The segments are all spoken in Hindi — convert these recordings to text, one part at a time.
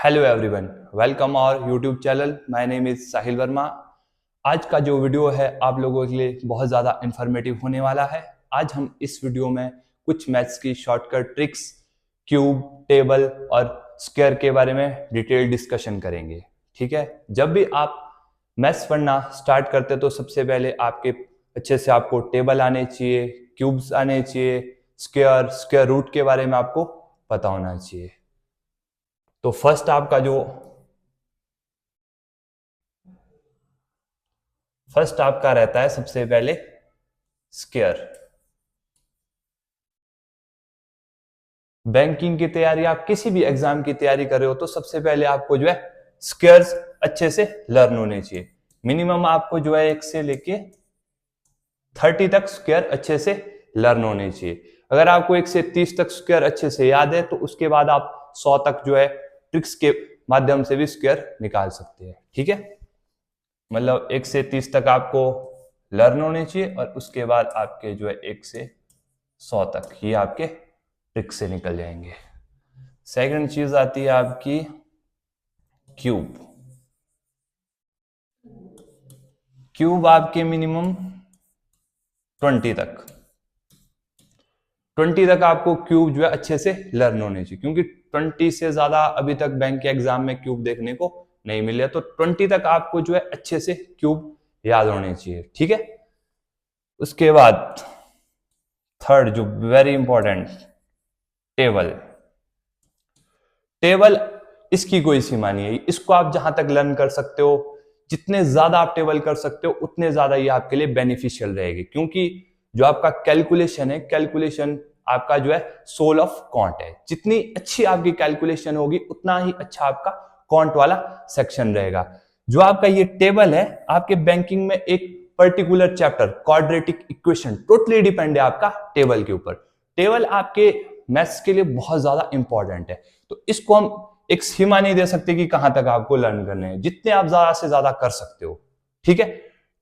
Hello everyone, welcome our YouTube channel. My name is Sahil Verma. आज का जो वीडियो है आप लोगों के लिए बहुत ज़्यादा इंफॉर्मेटिव होने वाला है। आज हम इस वीडियो में कुछ मैथ्स की शॉर्टकट ट्रिक्स, क्यूब, टेबल और स्क्वायर के बारे में डिटेल डिस्कशन करेंगे। ठीक है, जब भी आप मैथ्स पढ़ना स्टार्ट करते तो सबसे पहले आपके अच्छे से आपको टेबल आने चाहिए, क्यूब्स आने चाहिए, स्क्वायर रूट के बारे में आपको पता होना चाहिए। तो फर्स्ट आपका रहता है सबसे पहले स्क्वायर। बैंकिंग की तैयारी, आप किसी भी एग्जाम की तैयारी कर रहे हो तो सबसे पहले आपको जो है स्क्वायर्स अच्छे से लर्न होने चाहिए। मिनिमम आपको जो है 1 से लेके 30 तक स्क्वायर अच्छे से लर्न होने चाहिए। अगर आपको 1 से 30 तक स्क्वायर अच्छे से याद है तो उसके बाद आप 100 तक जो है ट्रिक्स के माध्यम से भी स्क्वायर निकाल सकते हैं। ठीक है, मतलब 1 से 30 तक आपको लर्न होने चाहिए और उसके बाद आपके जो है 1 से 100 तक ये आपके ट्रिक से निकल जाएंगे। सेकंड चीज आती है आपकी क्यूब। क्यूब आपके मिनिमम 20 तक आपको क्यूब जो है अच्छे से लर्न होने चाहिए, क्योंकि 20 से ज्यादा अभी तक बैंक के एग्जाम में क्यूब देखने को नहीं मिले। तो 20 तक आपको जो है अच्छे से क्यूब याद होने चाहिए। ठीक है, उसके बाद थर्ड जो वेरी इंपॉर्टेंट, टेबल। टेबल इसकी कोई सीमा नहीं है, इसको आप जहां तक लर्न कर सकते हो, जितने ज्यादा आप टेबल कर सकते हो उतने ज्यादा ये आपके लिए बेनिफिशियल रहेगी, क्योंकि जो आपका कैलकुलेशन है, कैलकुलेशन आपका जो है सोल ऑफ क्वांट है। जितनी अच्छी आपकी कैलकुलेशन होगी उतना ही अच्छा आपका क्वांट वाला सेक्शन रहेगा। जो आपका ये टेबल है आपके बैंकिंग में एक particular chapter quadratic equation totally depend है आपका टेबल के ऊपर। टेबल आपके मैथ्स के लिए बहुत ज्यादा इंपॉर्टेंट है। तो इसको हम एक सीमा नहीं दे सकते कि कहां तक आपको लर्न करने हैं, जितने आप ज्यादा से ज्यादा कर सकते हो। ठीक है,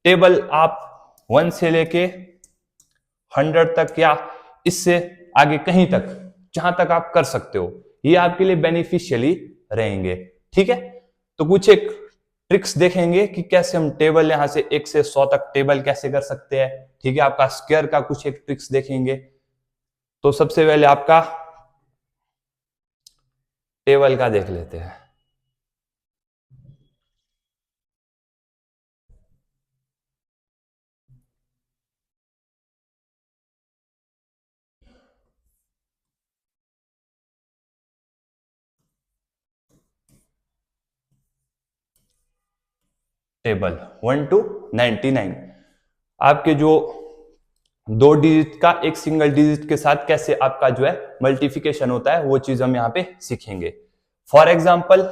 टेबल आप 1 से लेके 100 तक या इससे आगे कहीं तक जहां तक आप कर सकते हो, ये आपके लिए बेनिफिशियली रहेंगे। ठीक है, तो कुछ एक ट्रिक्स देखेंगे कि कैसे हम टेबल यहां से 1 से 100 तक टेबल कैसे कर सकते हैं। ठीक है, आपका स्क्वायर का कुछ एक ट्रिक्स देखेंगे। तो सबसे पहले आपका टेबल का देख लेते हैं। टेबल 1 to 99, आपके जो 2 डिजिट का एक सिंगल डिजिट के साथ कैसे आपका जो है मल्टीप्लिकेशन होता है वो चीज हम यहां पे सीखेंगे। फॉर एग्जाम्पल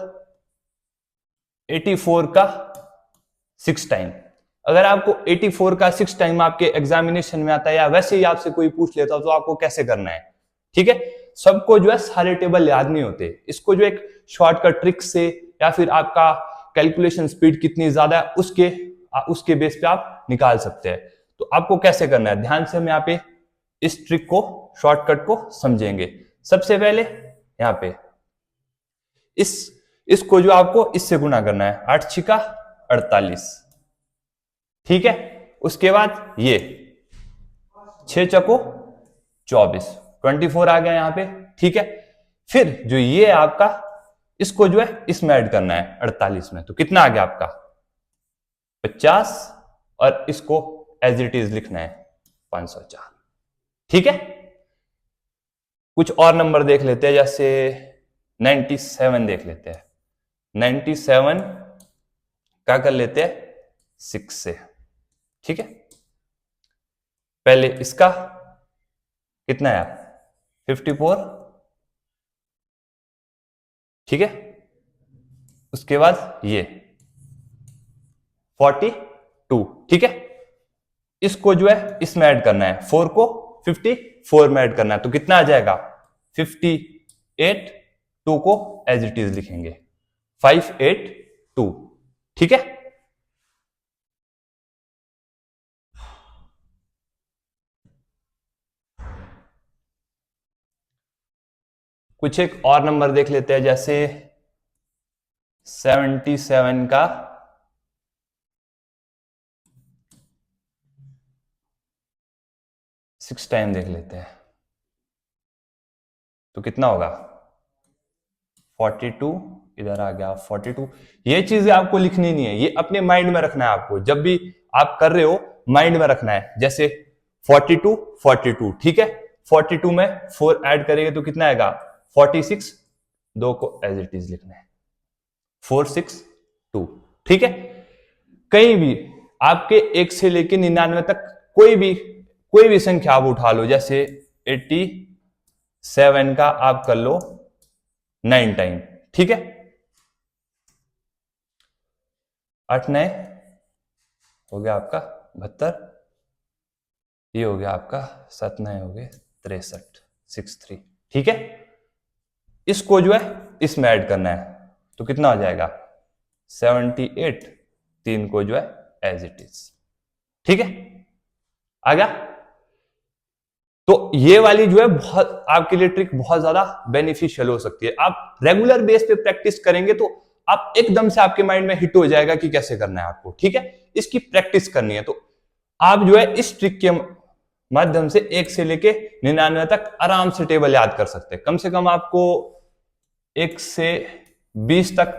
84 का 6 टाइम, अगर आपको 84 का 6 टाइम आपके एग्जामिनेशन में आता है या वैसे ही आपसे कोई पूछ लेता तो आपको कैसे करना है। ठीक है, सबको जो है सारे टेबल याद नहीं होते, इसको जो एक शॉर्टकट ट्रिक से या फिर आपका कैलकुलेशन स्पीड कितनी ज्यादा है उसके बेस पे आप निकाल सकते हैं। तो आपको कैसे करना है, ध्यान से हम यहाँ पे इस ट्रिक को, शॉर्टकट को समझेंगे। सबसे पहले यहाँ पे इस इसको जो आपको इससे गुना करना है, 8 छिका 48। ठीक है, उसके बाद ये 6 चको 24, 24 आ गया यहाँ पे। ठीक है, फिर जो ये आपका इसको जो है इसमें ऐड करना है 48 में, तो कितना आ गया आपका 50, और इसको एज इट इज लिखना है 504। ठीक है, कुछ और नंबर देख लेते हैं, जैसे 97 देख लेते हैं। 97 क्या कर लेते हैं 6 से। ठीक है, पहले इसका कितना है 54। ठीक है, उसके बाद ये 42। ठीक है, इसको जो है इसमें ऐड करना है, 4 को 54 में ऐड करना है, तो कितना आ जाएगा 58। 2 को एज इट इज लिखेंगे 582। ठीक है, कुछ एक और नंबर देख लेते हैं, जैसे 77 का 6 टाइम देख लेते हैं तो कितना होगा 42, इधर आ गया 42। ये चीजें आपको लिखनी नहीं है, ये अपने माइंड में रखना है आपको, जब भी आप कर रहे हो माइंड में रखना है। जैसे 42 42, ठीक है, 42 में 4 ऐड करेंगे तो कितना आएगा 46, दो को एज इट इज लिखना है 462, ठीक है। कहीं भी आपके 1 से लेके 99 तक कोई भी संख्या आप उठा लो, जैसे 87 का आप कर लो 9 टाइम, ठीक है। 8 9 हो गया आपका 72, ये हो गया आपका 7 9 हो गए 63, 63, ठीक है। इसको जो है इसमें ऐड करना है तो कितना हो जाएगा 78, 3 को जो है एज इट इज, ठीक है, आ गया। तो ये वाली जो है बहुत आपके लिए ट्रिक बहुत ज्यादा बेनिफिशियल हो सकती है। आप रेगुलर बेस पे प्रैक्टिस करेंगे तो आप एकदम से आपके माइंड में हिट हो जाएगा कि कैसे करना है आपको, ठीक है। इसकी प्रैक्टिस करनी है तो आप जो है इस ट्रिक के माध्यम से 1 से लेके 99 तक आराम से टेबल याद कर सकते हैं। कम से कम आपको 1 से 20 तक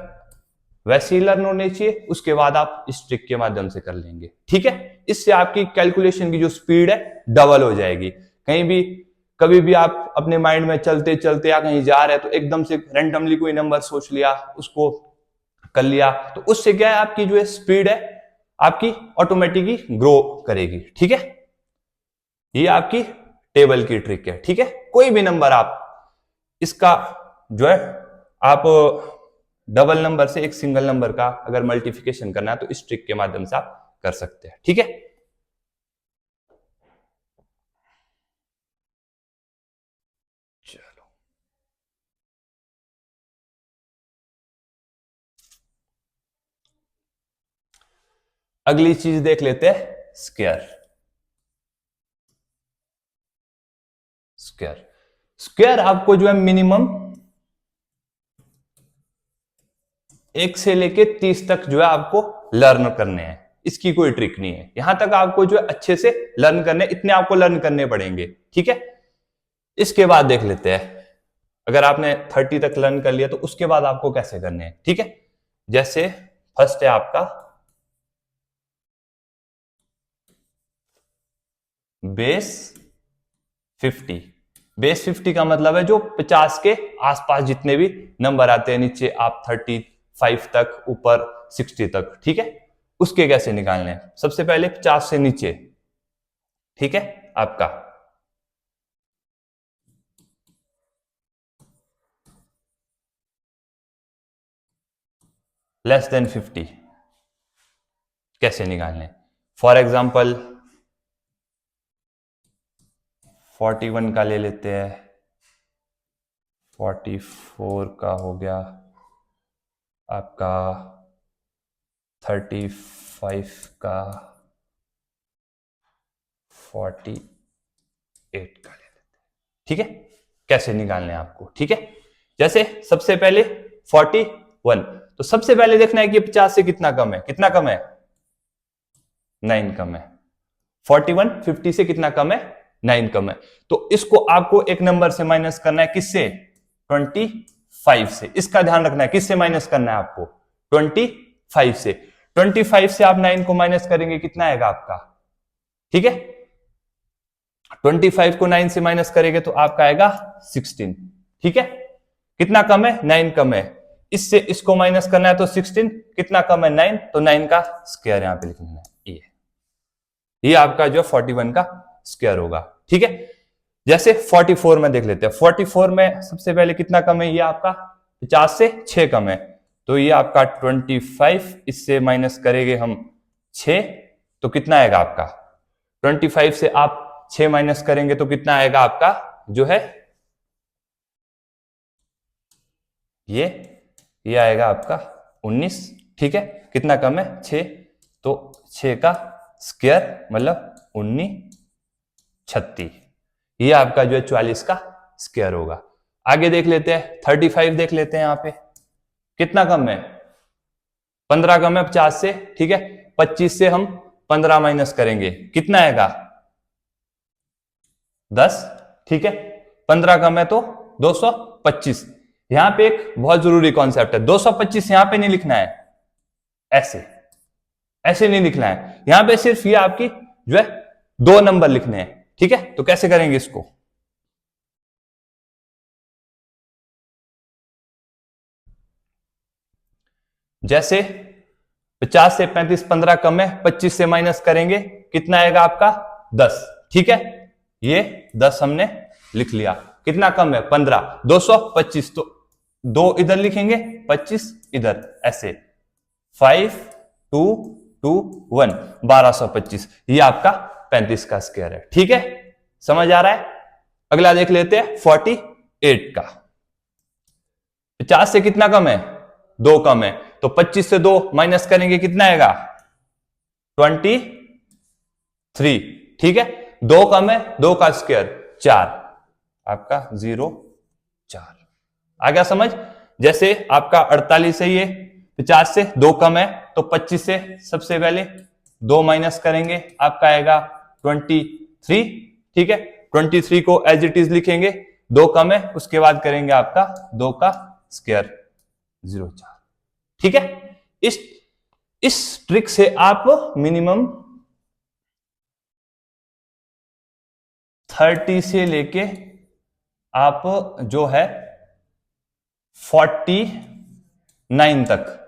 वैसे ही लर्न होने चाहिए, उसके बाद आप इस ट्रिक के माध्यम से कर लेंगे, ठीक है। इससे आपकी कैलकुलेशन की जो स्पीड है डबल हो जाएगी। कहीं भी कभी भी आप अपने माइंड में चलते चलते या कहीं जा रहे हैं तो एकदम से रैंडमली कोई नंबर सोच लिया, उसको कर लिया, तो उससे क्या है आपकी जो है स्पीड है आपकी ऑटोमेटिकली ग्रो करेगी, ठीक है। ये आपकी टेबल की ट्रिक है, ठीक है। कोई भी नंबर आप इसका जो है आप डबल नंबर से एक सिंगल नंबर का अगर मल्टीप्लिकेशन करना है तो इस ट्रिक के माध्यम से आप कर सकते हैं, ठीक है। चलो अगली चीज देख लेते हैं, स्क्वायर। स्क्वायर स्क्वायर आपको जो है मिनिमम 1 से लेके 30 तक जो है आपको लर्न करने हैं। इसकी कोई ट्रिक नहीं है, यहां तक आपको जो है अच्छे से लर्न करने, इतने आपको लर्न करने पड़ेंगे, ठीक है। इसके बाद देख लेते हैं, अगर आपने 30 तक लर्न कर लिया तो उसके बाद आपको कैसे करने हैं, ठीक है। जैसे फर्स्ट है आपका बेस 50। बेस 50 का मतलब है जो 50 के आसपास जितने भी नंबर आते हैं, नीचे आप 35 तक, ऊपर 60 तक, ठीक है। उसके कैसे निकालने हैं, सबसे पहले 50 से नीचे, ठीक है, आपका लेस देन 50 कैसे निकालने। फॉर एग्जाम्पल 41 का ले लेते हैं, 44 का हो गया आपका, 35 का, 48 का ले लेते हैं, ठीक है। कैसे निकालने हैं आपको, ठीक है। जैसे सबसे पहले 41, तो सबसे पहले देखना है कि 50 से कितना कम है, कितना कम है 9 कम है। 41 50 से कितना कम है 9 कम है, तो इसको आपको एक नंबर से माइनस करना है, किससे 25 से। इसका ध्यान रखना है किससे माइनस करना है आपको 25 से। 25 से आप 9 को माइनस करेंगे कितना आएगा आपका, ठीक है। 25 को 9 से माइनस करेंगे तो आपका आएगा 16, ठीक है। कितना कम है 9 कम है, इससे इसको माइनस करना है तो 16 कितना कम है 9, तो 9 का स्क्वायर यहां पे लिख लेना है, ये आपका जो 41 का स्क्वायर होगा, ठीक है। जैसे 44 में देख लेते हैं, 44 में सबसे पहले कितना कम है, ये आपका 50 से 6 कम है, तो ये आपका 25, इससे माइनस करेंगे हम 6, तो कितना आएगा आपका 25 से आप 6 माइनस करेंगे तो कितना आएगा आपका जो है ये आएगा आपका 19, ठीक है। कितना कम है 6, तो 6 का स्क्वायर मतलब 19 36, ये आपका जो है 44 का स्क्वायर होगा। आगे देख लेते हैं 35 देख लेते हैं, यहां पे कितना कम है 15 कम है 50 से, ठीक है। 25 से हम 15 माइनस करेंगे, कितना आएगा 10, ठीक है। 15 कम है तो 225। यहां पे एक बहुत जरूरी कॉन्सेप्ट है, 225 यहां पे नहीं लिखना है, ऐसे ऐसे नहीं लिखना है, यहां पे सिर्फ ये आपकी जो है 2 नंबर लिखने हैं, ठीक है। तो कैसे करेंगे इसको, जैसे 50 से 35 15 कम है, 25 से माइनस करेंगे, कितना आएगा आपका 10, ठीक है। ये 10 हमने लिख लिया, कितना कम है 15, 225, तो 2 इधर लिखेंगे, 25 इधर, ऐसे 5 2 2 1 1225, ये आपका 35 का स्क्वायर है, ठीक है। समझ आ रहा है। अगला देख लेते हैं 48 का। 50 से कितना कम है 2 कम है, तो 25 से 2 माइनस करेंगे, कितना आएगा 23, ठीक है। 2 कम है, 2 का स्क्वायर 4, आपका 0 4 आ गया समझ। जैसे आपका 48 है, ये 50 से 2 कम है, तो 25 से सबसे पहले 2 माइनस करेंगे, आपका आएगा 23, ठीक है। 23 को एज इट इज लिखेंगे, 2 कम है, उसके बाद करेंगे आपका 2 का स्क्वायर 0 4, ठीक है। इस ट्रिक से आप मिनिमम 30 से लेके आप जो है 49 तक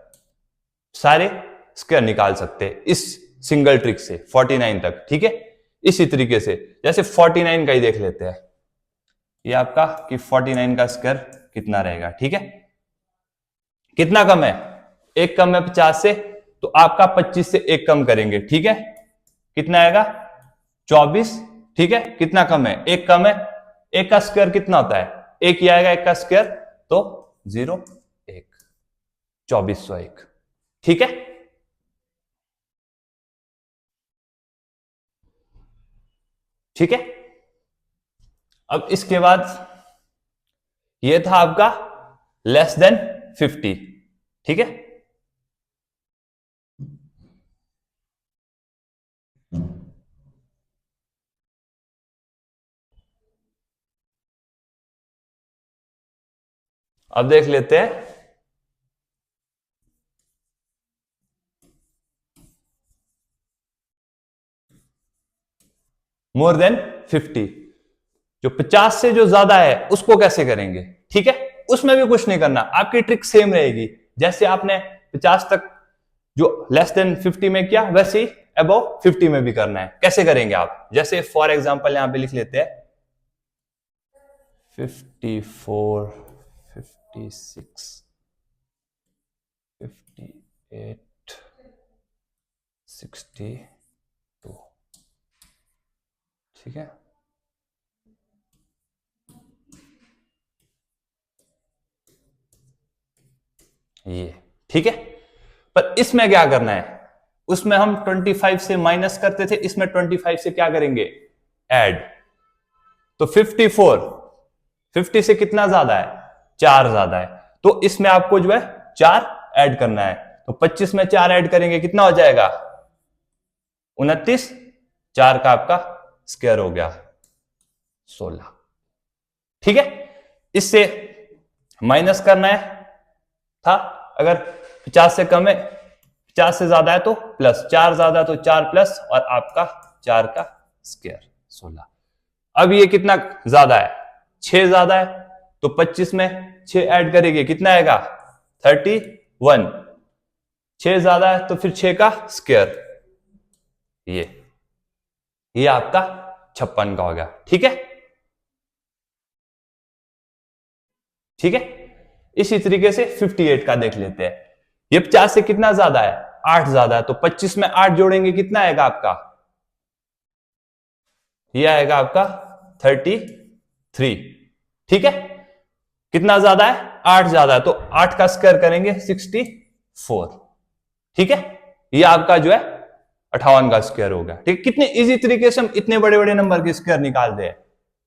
सारे स्क्वायर निकाल सकते हैं इस सिंगल ट्रिक से, 49 तक, ठीक है। इसी तरीके से जैसे 49 का ही देख लेते हैं, ये आपका कि 49 का स्क्वायर कितना रहेगा, ठीक है। कितना कम है, 1 कम है 50 से, तो आपका 25 से 1 कम करेंगे, ठीक है। कितना आएगा 24, ठीक है। कितना कम है 1 कम है, 1 का स्क्वायर कितना होता है 1 ही आएगा, 1 का स्क्वायर तो 0 1 2401, ठीक है। ठीक है। अब इसके बाद ये था आपका लेस देन 50, ठीक है। अब देख लेते हैं मोर देन 50, जो 50 से जो ज्यादा है उसको कैसे करेंगे, ठीक है। उसमें भी कुछ नहीं करना, आपकी ट्रिक सेम रहेगी, जैसे आपने 50 तक जो लेस देन 50 में किया, वैसे ही अबव 50 में भी करना है। कैसे करेंगे आप, जैसे फॉर एग्जांपल यहां पे लिख लेते हैं 54 56 58 62, ठीक है। ये ठीक है, पर इसमें क्या करना है, उसमें हम 25 से माइनस करते थे, इसमें 25 से क्या करेंगे ऐड, तो 54 50 से कितना ज्यादा है 4 ज्यादा है, तो इसमें आपको जो है 4 ऐड करना है, तो 25 में 4 ऐड करेंगे, कितना हो जाएगा 29, 4 का आपका स्क्वायर हो गया 16, ठीक है। इससे माइनस करना है था, अगर 50 से कम है 50 से ज्यादा है तो प्लस, 4 ज्यादा है तो 4 प्लस, और आपका 4 का स्क्वायर 16। अब ये कितना ज्यादा है 6 ज्यादा है, तो 25 में 6 ऐड करेंगे, कितना आएगा 31, 6 ज्यादा है तो फिर 6 का स्क्वायर, ये आपका 56 का हो गया, ठीक है। ठीक है, इसी तरीके से 58 का देख लेते हैं, ये 50 से कितना ज्यादा है 8 ज्यादा है, तो 25 में 8 जोड़ेंगे, कितना आएगा आपका, ये आएगा आपका 33, ठीक है। कितना ज्यादा है 8 ज्यादा है, तो 8 का स्क्वायर करेंगे 64, ठीक है। ये आपका जो है 58 का स्क्वायर हो गया, ठीक है। कितने इजी तरीके से हम इतने बड़े बड़े नंबर के स्क्वायर निकाल दे,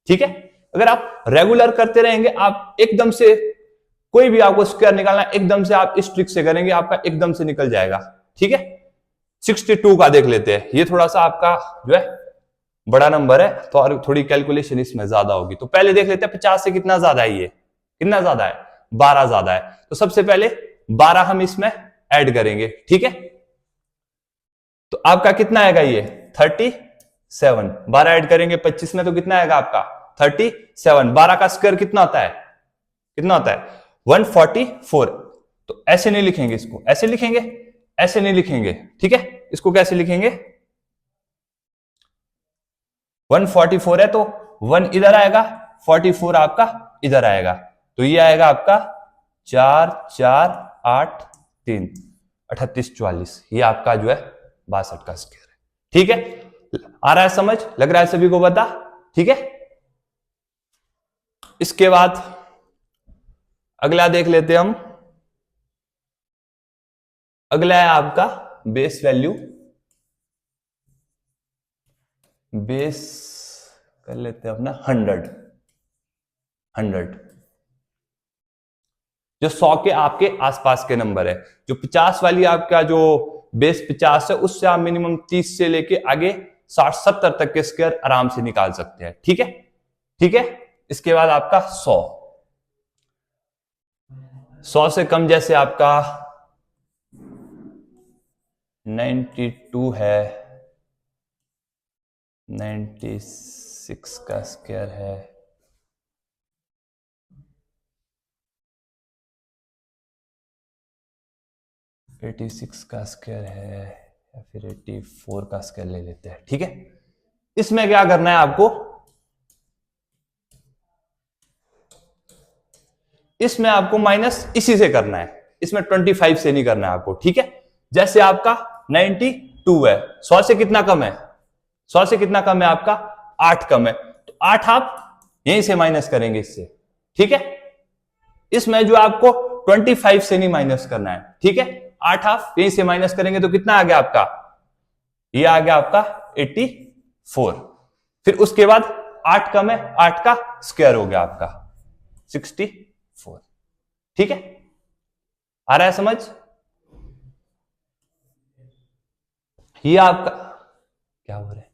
ठीक है। अगर आप रेगुलर करते रहेंगे, आप एकदम से कोई भी आपको स्क्वायर निकालना है, एकदम से आप इस ट्रिक से करेंगे, आपका एकदम से निकल जाएगा। ठीक है, 62 का देख लेते हैं। ये थोड़ा सा आपका जो है बड़ा नंबर है, तो और थोड़ी कैलकुलेशन इसमें ज्यादा होगी। तो पहले देख लेते हैं 50 से कितना ज्यादा है, ये कितना ज्यादा है, 12 ज्यादा है। तो सबसे पहले 12 हम इसमें ऐड करेंगे। ठीक है, तो आपका कितना आएगा, ये 37। 12 ऐड करेंगे 25 में तो कितना आएगा आपका 37। 12 का स्क्वायर कितना होता है, कितना होता है 144। तो ऐसे नहीं लिखेंगे इसको, ऐसे लिखेंगे, ऐसे नहीं लिखेंगे। ठीक है, इसको कैसे लिखेंगे, 144 है तो 1 इधर आएगा, 44 आपका इधर आएगा। तो ये आएगा आपका 4 4 8 3 38 44। ये आपका जो है 62 का स्क्वायर है। ठीक है, आ रहा है समझ, लग रहा है सभी को बता। ठीक है, इसके बाद अगला देख लेते हैं हम। अगला है आपका बेस वैल्यू, बेस कर लेते हैं अपना 100। जो 100 के आपके आसपास के नंबर है। जो 50 वाली आपका जो बेस 50 है, उससे आप मिनिमम 30 से लेके आगे 60-70 तक के स्क्वायर आराम से निकाल सकते हैं। ठीक है, ठीक है। इसके बाद आपका 100 से कम, जैसे आपका 92 है, 96 का स्क्वायर है, 86 का स्क्वायर है, या फिर 84 का स्क्वायर ले लेते हैं। ठीक है, इसमें क्या करना है आपको, इसमें आपको माइनस इसी से करना है, इसमें 25 से नहीं करना है आपको। ठीक है, जैसे आपका 92 है, 100 से कितना कम है, 100 से कितना कम है आपका 8 कम है, तो 8 आप यहीं से माइनस करेंगे इससे। ठीक है, इसमें जो आपको 25 से नहीं माइनस करना है। ठीक है, 8 आप यहीं से माइनस करेंगे तो कितना आ गया आपका, ये आ गया आपका 84। फिर उसके बाद 8 कम है, 8 का स्क्वायर हो गया आपका 64। ठीक है, आ रहा है समझ। ये आपका क्या हो रहा है,